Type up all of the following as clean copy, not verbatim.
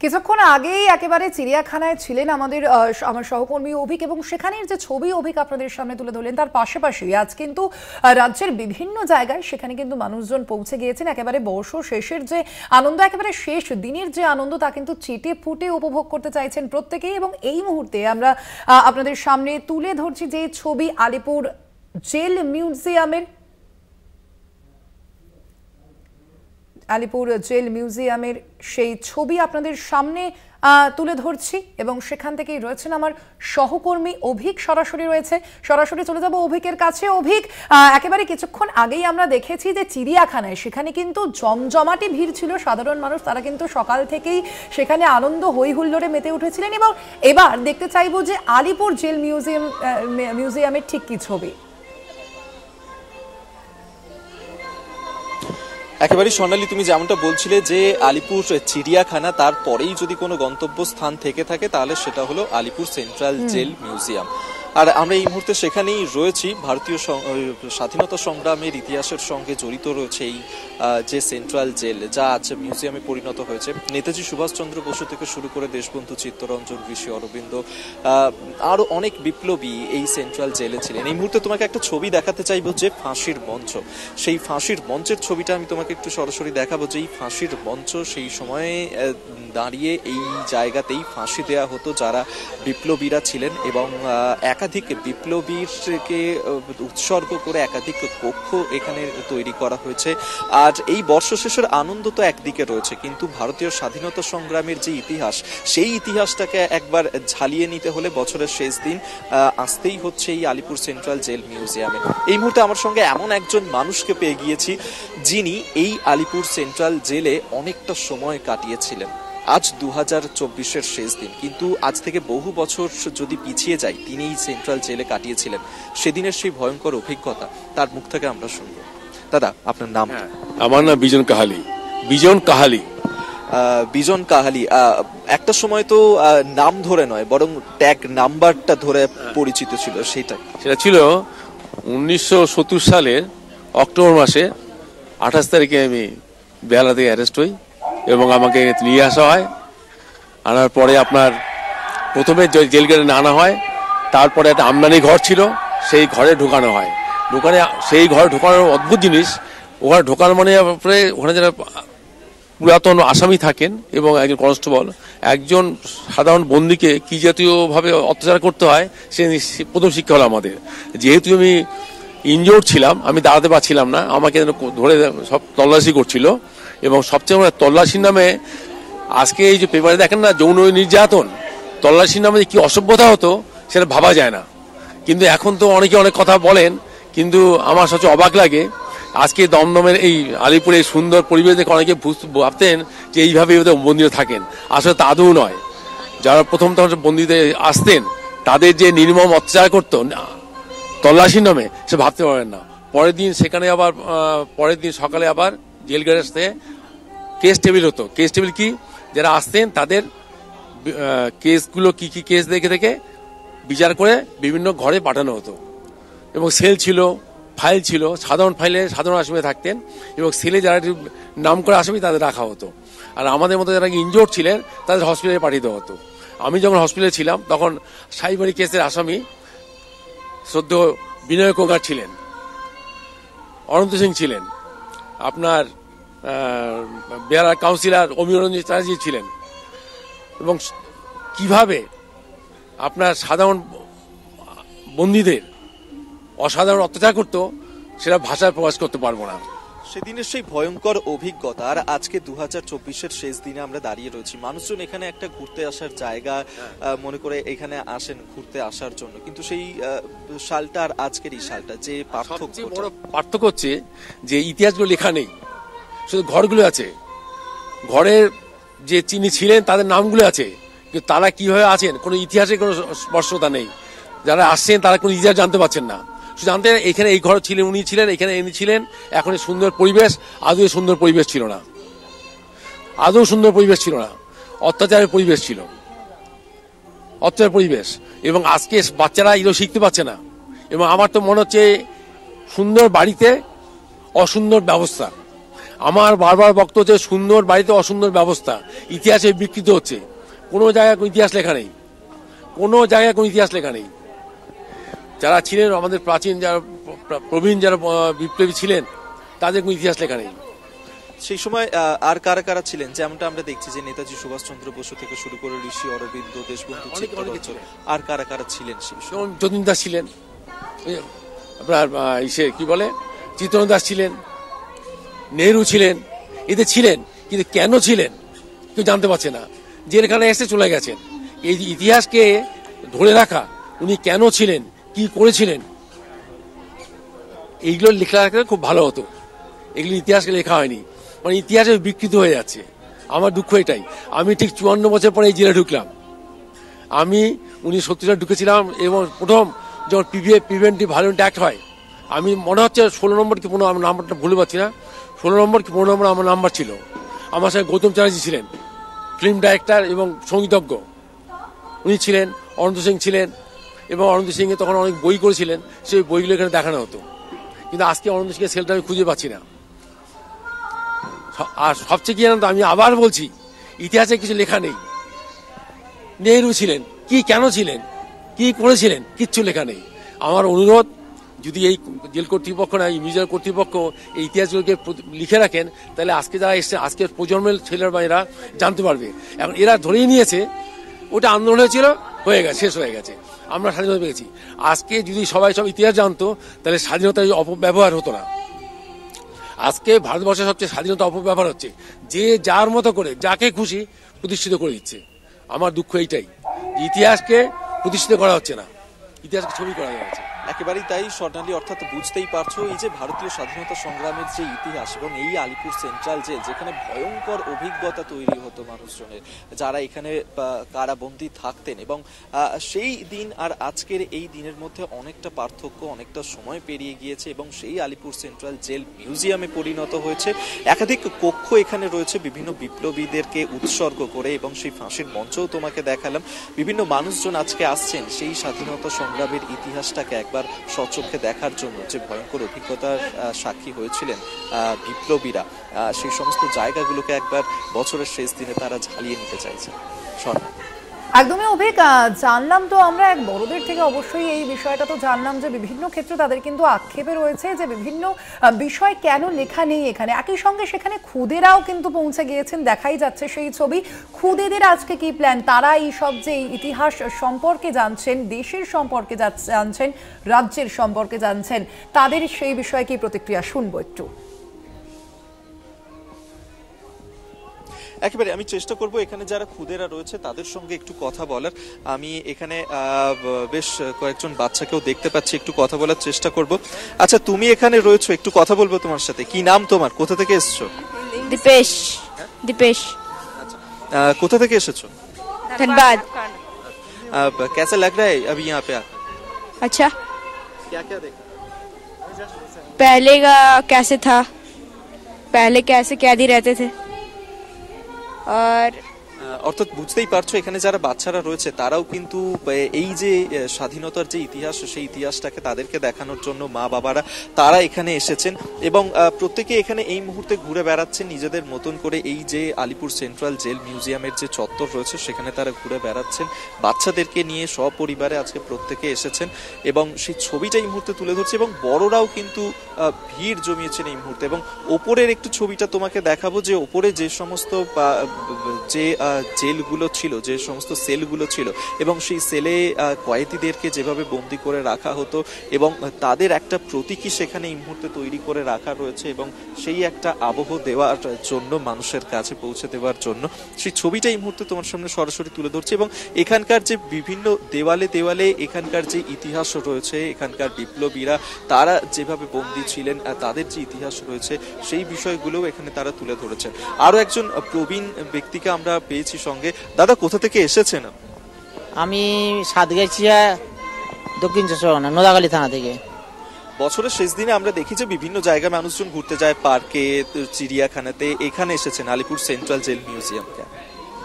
কিছুক্ষণ আগেই একেবারে চিড়িয়াখানায় ছিলেন আমার সহকর্মী অভিক, এবং সেখানের যে ছবি অভিক আপনাদের সামনে তুলে ধরলেন, তার পাশাপাশি আজ কিন্তু রাজ্যের বিভিন্ন জায়গায় সেখানে কিন্তু মানুষজন পৌঁছে গিয়েছেন। একেবারে বর্ষ শেষের যে আনন্দ, একেবারে শেষ দিনের যে আনন্দ, তা কিন্তু চেটে ফুটে উপভোগ করতে চাইছেন প্রত্যেকেই। এবং এই মুহূর্তে আমরা আপনাদের সামনে তুলে ধরছি যে ছবি আলিপুর জেল মিউজিয়ামের সেই ছবি আপনাদের সামনে তুলে ধরছি, এবং সেখান থেকেই রয়েছেন আমার সহকর্মী অভিক, সরাসরি চলে যাব অভিকের কাছে। অভিক, একেবারে কিছুক্ষণ আগেই আমরা দেখেছি যে চিড়িয়াখানায় সেখানে কিন্তু জমজমাটি ভিড় ছিল, সাধারণ মানুষ তারা কিন্তু সকাল থেকেই সেখানে আনন্দ হই হুল্লোড়ে মেতে উঠেছিলেন। এবং এবার দেখতে চাইবো যে আলিপুর জেল মিউজিয়ামের ঠিক কি ছবি। একেবারে স্বর্ণালী, তুমি যেমনটা বলছিলে যে আলিপুর চিড়িয়াখানা, তারপরেই যদি কোনো গন্তব্য স্থান থেকে থাকে তাহলে সেটা হলো আলিপুর সেন্ট্রাল জেল মিউজিয়াম। আর আমরা এই মুহূর্তে সেখানেই রয়েছি। ভারতীয় স্বাধীনতা সংগ্রামের ইতিহাসের সঙ্গে জড়িত রয়েছে এই যে সেন্ট্রাল জেল, যা আজ মিউজিয়ামে পরিণত হয়েছে। নেতাজি সুভাষচন্দ্র বসু থেকে শুরু করে দেশবন্ধু চিত্তরঞ্জন, ঋষি অরবিন্দ, আরো অনেক বিপ্লবী এই সেন্ট্রাল জেলে ছিলেন। এই মুহূর্তে তোমাকে একটা ছবি দেখাতে চাইবো, যে ফাঁসির মঞ্চ। সেই ফাঁসির মঞ্চের ছবিটা আমি তোমাকে একটু সরাসরি দেখাবো। যে এই ফাঁসির মঞ্চ, সেই সময়ে দাঁড়িয়ে এই জায়গাতেই ফাঁসি দেয়া হতো যারা বিপ্লবীরা ছিলেন, এবং একাধিক বিপ্লবীকে উৎসর্গ করে একাধিক কক্ষ এখানে তৈরি করা হয়েছে। আর এই বর্ষশেষের আনন্দ তো একদিকে রয়েছে, কিন্তু ভারতীয় স্বাধীনতা সংগ্রামের যে ইতিহাস, সেই ইতিহাসটাকে একবার ঝালিয়ে নিতে হলে বছরের শেষ দিন আসতেই হচ্ছে এই আলিপুর সেন্ট্রাল জেল মিউজিয়ামে। এই মুহূর্তে আমার সঙ্গে এমন একজন মানুষকে পেয়ে গিয়েছি যিনি এই আলিপুর সেন্ট্রাল জেলে অনেকটা সময় কাটিয়েছিলেন। আজ 2024-এর শেষ দিন, কিন্তু আজ থেকে বহু বছর যদি পিছিয়ে যাই, তিনি এই সেন্ট্রাল জেলে কাটিয়েছিলেন। সেদিনের সেই ভয়ঙ্কর অভিজ্ঞতা তার মুখ থেকে আমরা শুনবো। দাদা, আপনার নাম? আমার নাম বিজন কাহালি। বিজন কাহালি, একটা সময় তো নাম ধরে নয়, বরং ট্যাগ নাম্বারটা ধরে পরিচিত ছিল। সেটা ছিল 1970 সালের অক্টোবর মাসে 28 তারিখে আমি বেহালা থেকে অ্যারেস্ট হই, এবং আমাকে নিয়ে আসা হয়। আনার পরে আপনার প্রথমে জেল গেটে আনা হয়, তারপরে একটা আমদানি ঘর ছিল, সেই ঘরে ঢোকানো হয়। সেই ঘরে ঢোকানোর অদ্ভুত জিনিস, ওখানে ঢোকানো মানে ওখানে যারা পুরাতন আসামি থাকেন এবং একজন কনস্টেবল একজন সাধারণ বন্দীকে কি জাতীয়ভাবে অত্যাচার করতে হয় সে প্রথম শিক্ষা হলো আমাদের। যেহেতু আমি ইনজোর্ড ছিলাম, আমি দাঁড়াতে পারছিলাম না, আমাকে ধরে সব তল্লাশি করছিল। এবং সবচেয়ে বড় তল্লাশির নামে, আজকে এই যে পেপারে দেখেন না যৌন নির্যাতন, তল্লাশির নামে কি অসভ্যতা হতো সেটা ভাবা যায় না। কিন্তু এখন তো অনেকে অনেক কথা বলেন, কিন্তু আমার সবচেয়ে অবাক লাগে আজকে দমদমের এই আলিপুরে এই সুন্দর পরিবেশ দেখে অনেকে ভাবতেন যে এইভাবে বন্দীরা থাকেন। আসলে তা আদৌ নয়। যারা প্রথম বন্দীতে আসতেন তাদের যে নির্মম অত্যাচার করতো তল্লাশির নামে, সে ভাবতে পারেন না। পরের দিন সকালে আবার জেল গেটে আসতে কেস টেবিল হতো। কেস টেবিল কি, যারা আসতেন তাদের কেসগুলো কি কি কেস দেখে বিচার করে বিভিন্ন ঘরে পাঠানো হতো। এবং সেল ছিল, ফাইল ছিল, সাধারণ ফাইলে সাধারণ আসামি থাকতেন, এবং সেলে যারা নাম করে আসামি তাদের রাখা হতো। আর আমাদের মতো যারা ইনজোর্ড ছিলেন তাদের হসপিটালে পাঠিয়ে দেওয়া হতো। আমি যখন হসপিটালে ছিলাম তখন সাইবারি কেসের আসামি সদ্য বিনয় কোগার ছিলেন, অনন্ত সিং ছিলেন, আপনার বেহালার কাউন্সিলর অমিরঞ্জন চ্যাটার্জি ছিলেন। এবং কিভাবে আপনার সাধারণ বন্দীদের অসাধারণ অত্যাচার করতো সেটা ভাষায় প্রকাশ করতে পারবো না। সেদিনের সেই ভয়ঙ্কর অভিজ্ঞতা। আর আজকে 2024-এর শেষ দিনে আমরা দাঁড়িয়ে রয়েছি। মানুষজন এখানে একটা ঘুরতে আসার জায়গা মনে করে এখানে আসেন ঘুরতে আসার জন্য, কিন্তু সেই সালটা আর আজকের এই সালটা যে পার্থক্য হচ্ছে যে ইতিহাসগুলো লেখা নেই, শুধু ঘরগুলো আছে। ঘরের যে যিনি ছিলেন তাদের নামগুলো আছে, কিন্তু তারা কিভাবে আছেন কোনো ইতিহাসে কোনো স্পর্শতা নেই। যারা আসছেন তারা কোনো ইতিহাস জানতে পারছেন না, শুধু জানতে এখানে এই ঘর ছিলেন, উনি ছিলেন, এখানে ইনি ছিলেন। এখন সুন্দর পরিবেশ, আদৌ সুন্দর পরিবেশ ছিল না, অত্যাচারের পরিবেশ ছিল, পরিবেশ। এবং আজকে বাচ্চারা এগুলো শিখতে পারছে না। এবং আমার তো মনে হচ্ছে সুন্দর বাড়িতে অসুন্দর ব্যবস্থা। আমার বারবার বক্তব্য হচ্ছে সুন্দর বাড়িতে অসুন্দর ব্যবস্থা, ইতিহাসে বিকৃত হচ্ছে। কোনো জায়গায় কোনো ইতিহাস লেখা নেই, কোনো জায়গায় কোনো ইতিহাস লেখা নেই। যারা ছিলেন আমাদের প্রাচীন, যারা প্রবীণ, যারা বিপ্লবী ছিলেন, তাদের কোনো ইতিহাস লেখা নেই। সেই সময় আর কারা কারা ছিলেন? যেমনটা আমরা দেখছি যে নেতাজি সুভাষচন্দ্র বসু থেকে শুরু করে ঋষি অরবিন্দ, দেশবন্ধু চিত্তরঞ্জন, আর কারা কারা ছিলেন সেই সময়? যতীন দাস ছিলেন, আপনার কি বলে চিত্তরঞ্জন দাস ছিলেন, নেহরু ছিলেন, এদের ছিলেন, কিন্তু কেন ছিলেন কেউ জানতে পারছে না। জেলখানায় এসে চলে গেছেন। এই ইতিহাসকে ধরে রাখা, উনি কেন ছিলেন, কি করেছিলেন, এইগুলো লেখা রাখলে খুব ভালো হতো। এগুলো ইতিহাসকে লেখা হয়নি, মানে ইতিহাসে বিকৃত হয়ে যাচ্ছে। আমার দুঃখ এটাই। আমি ঠিক 54 বছর পরে এই জেলে ঢুকলাম। আমি 1970 সালে ঢুকেছিলাম এবং প্রথম যখন প্রিভেন্টিভ ভায়োলেন্ট অ্যাক্ট হয়, আমি মনে হচ্ছে 16 নম্বর কি 15, আমি নাম্বারটা ভুলে পাচ্ছি না, 16 নম্বর কি 15 নম্বর আমার নাম্বার ছিল। আমার সাথে গৌতম চ্যাটার্জি ছিলেন, ফিল্ম ডাইরেক্টর এবং সঙ্গীতজ্ঞ, উনি ছিলেন, অনন্ত সিং ছিলেন, এবং অনন্ত সিংয়ে তখন অনেক বই করেছিলেন, সেই বইগুলো এখানে দেখানো হতো। কিন্তু আজকে অনন্ত সিংয়ের সেলটা আমি খুঁজে পাচ্ছি না। আর সবচেয়ে কি জানেন তো, আমি আবার বলছি, ইতিহাসে কিছু লেখা নেই। নেহরু ছিলেন, কি কেন ছিলেন, কি করেছিলেন, কিচ্ছু লেখা নেই। আমার অনুরোধ, যদি এই জেল কর্তৃপক্ষ না, এই মিউজিয়াম কর্তৃপক্ষ এই ইতিহাসগুলোকে লিখে রাখেন, তাহলে আজকে যারা এসছে, আজকের প্রজন্মের ছেলের মেয়েরা জানতে পারবে। এখন এরা ধরেই নিয়েছে ওটা আন্দোলন হয়েছিল, হয়ে গেছে, শেষ হয়ে গেছে, আমরা স্বাধীনতা পেয়েছি। আজকে যদি সবাই সব ইতিহাস জানতো, তাহলে স্বাধীনতার অপব্যবহার হতো না। আজকে ভারতবর্ষে সবচেয়ে স্বাধীনতা অপব্যবহার হচ্ছে, যে যার মতো করে যাকে খুশি প্রতিষ্ঠিত করে দিচ্ছে। আমার দুঃখ এইটাই, ইতিহাসকে প্রতিষ্ঠিত করা হচ্ছে না, ইতিহাসকে ছবি করা যাচ্ছে। একেবারেই তাই স্বর্ণালী, অর্থাৎ বুঝতেই পারছো এই যে ভারতীয় স্বাধীনতা সংগ্রামের যে ইতিহাস এবং এই আলিপুর সেন্ট্রাল জেল, যেখানে ভয়ঙ্কর অভিজ্ঞতা তৈরি হতো মানুষজনের, যারা এখানে কারাবন্দী থাকতেন, এবং সেই দিন আর আজকের এই দিনের মধ্যে অনেকটা পার্থক্য, অনেকটা সময় পেরিয়ে গিয়েছে, এবং সেই আলিপুর সেন্ট্রাল জেল মিউজিয়ামে পরিণত হয়েছে। একাধিক কক্ষ এখানে রয়েছে বিভিন্ন বিপ্লবীদেরকে উৎসর্গ করে, এবং সেই ফাঁসির মঞ্চও তোমাকে দেখালাম। বিভিন্ন মানুষজন আজকে আসছেন সেই স্বাধীনতা সংগ্রামের ইতিহাসটাকে একবার স্বচক্ষে দেখার জন্য, যে ভয়ঙ্কর অভিজ্ঞতার সাক্ষী হয়েছিলেন বিপ্লবীরা, সেই সমস্ত জায়গাগুলোকে একবার বছরের শেষ দিনে তারা ঝালিয়ে নিতে চাইছে। একদমই অভিক, জানলাম তো আমরা এক বড়দের থেকে অবশ্যই এই বিষয়টা তো জানলাম যে বিভিন্ন ক্ষেত্রে তাদের কিন্তু আক্ষেপে রয়েছে যে বিভিন্ন বিষয় কেন লেখা নেই এখানে। একই সঙ্গে সেখানে খুদেরাও কিন্তু পৌঁছে গিয়েছেন, দেখাই যাচ্ছে সেই ছবি। খুদেদের আজকে কি প্ল্যান? তারা এই সব যে ইতিহাস সম্পর্কে জানছেন, দেশের সম্পর্কে জানছেন, রাজ্যের সম্পর্কে জানছেন, তাদের সেই বিষয়ে কি প্রতিক্রিয়া শুনবো একটু। একেবারে আমি চেষ্টা করব এখানে যারা খুদেরা রয়েছে তাদের সঙ্গে একটু কথা বলার। আমি এখানে বেশ কয়েকজন বাচ্চাকেও দেখতে পাচ্ছি, একটু কথা বলার চেষ্টা করব। আচ্ছা, তুমি এখানে রয়েছো, একটু কথা বলবো তোমার সাথে। কি নাম তোমার, কোথা থেকে এসেছো? दीपेश। दीपेश। अच्छा, कोथा থেকে এসেছো? धनबाद। कैसा लग रहा है अभी यहाँ पे आकर? अच्छा, क्या क्या देखा? पहले का कैसे था, पहले कैसे कैदी रहते थे, और অর্থাৎ বুঝতেই পারছো এখানে যারা বাচ্চারা রয়েছে তারাও কিন্তু এই যে স্বাধীনতার যে ইতিহাস, সেই ইতিহাসটাকে তাদেরকে দেখানোর জন্য মা বাবারা তারা এখানে এসেছেন, এবং প্রত্যেকে এখানে এই মুহূর্তে ঘুরে বেড়াচ্ছেন নিজেদের মতন করে। এই যে আলিপুর সেন্ট্রাল জেল মিউজিয়ামের যে চত্বর রয়েছে সেখানে তারা ঘুরে বেড়াচ্ছেন বাচ্চাদেরকে নিয়ে, সপরিবারে আজকে প্রত্যেকে এসেছেন, এবং সেই ছবিটা এই মুহূর্তে তুলে ধরছে, এবং বড়রাও কিন্তু ভিড় জমিয়েছেন এই মুহূর্তে। এবং ওপরের একটু ছবিটা তোমাকে দেখাবো, যে ওপরে যে সমস্ত যে জেলগুলো ছিল, যে সমস্ত সেলগুলো ছিল, এবং সেই সেলে কয়েদিদেরকে যেভাবে বন্দি করে রাখা হতো, এবং তাদের একটা প্রতীকী সেখানে এই মুহূর্তে তৈরি করে রাখা রয়েছে, এবং সেই একটা আবহ দেওয়ার জন্য, মানুষের কাছে পৌঁছে দেওয়ার জন্য সেই ছবিটা এই মুহূর্তে তোমার সামনে সরাসরি তুলে ধরছে। এবং এখানকার যে বিভিন্ন দেওয়ালে দেওয়ালে এখানকার যে ইতিহাস রয়েছে, এখানকার বিপ্লবীরা তারা যেভাবে বন্দী ছিলেন, তাদের যে ইতিহাস রয়েছে সেই বিষয়গুলোও এখানে তারা তুলে ধরেছেন। আরো একজন প্রবীণ ব্যক্তিকে আমরা পেয়েছি সঙ্গে। দাদা, কোথা থেকে এসেছেন? আমি সাতগাছিয়া, দক্ষিণ চব্বিশ পরগনা, নোদাখালী থানা থেকে। বছরের শেষ দিনে আমরা দেখি যে বিভিন্ন জায়গায় মানুষজন ঘুরতে যায়, পার্কে, চিড়িয়াখানাতে, এখানে এসেছেন আলিপুর সেন্ট্রাল জেল মিউজিয়াম।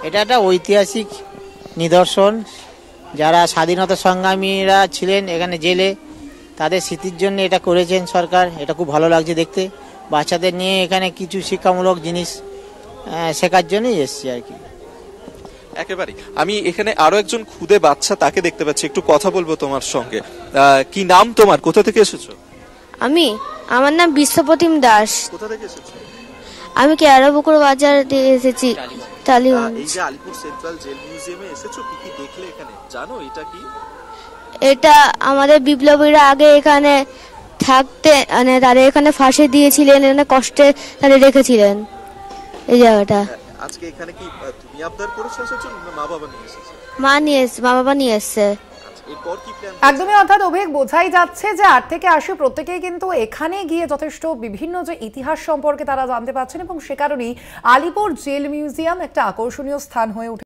এটা একটা ঐতিহাসিক নিদর্শন। যারা স্বাধীনতা সংগ্রামীরা ছিলেন এখানে জেলে, তাদের স্মৃতির জন্য এটা করেছেন সরকার। এটা খুব ভালো লাগছে দেখতে। বাচ্চাদের নিয়ে এখানে কিছু শিক্ষামূলক জিনিস শেখার জন্যই এসেছি আর কি। একেবারে আমি এখানে আরো একজন খুদে বাচ্চা তাকে দেখতে পাচ্ছি, একটু কথা বলবো তোমার সঙ্গে। কি নাম তোমার, কোথা থেকে এসেছো? আমার নাম বিশ্বপ্রতিম দাস। কোথা থেকে এসেছো? আমি কেরাপুকুর বাজার দিয়ে এসেছি, টালিগঞ্জ। এই যে আলিপুর সেন্ট্রাল জেল মিউজিয়ামে এসেছো, কি কি দেখলে এখানে, জানো এটা কি? এটা আমাদের বিপ্লবীরা আগে এখানে থাকতে, মানে তারা এখানে ফাঁসি দিয়েছিলেন, এখানে কষ্টে তারা রেখেছিলেন এই জায়গাটা। আজকে এখানে কি তুমি আবদার করেছো এসেছো না মা বাবা নিয়ে এসেছো? মা বাবা নিয়ে এসছে। এরপর কি প্ল্যান? একদমই, অর্থাৎ অভিক বোঝাই যাচ্ছে যে 8 থেকে 80 প্রত্যেকেই কিন্তু এখানে গিয়ে যথেষ্ট বিভিন্ন যে ইতিহাস সম্পর্কে তারা জানতে পারছেন এবং সে কারণেই আলিপুর জেল মিউজিয়াম একটা আকর্ষণীয় স্থান হয়ে উঠে।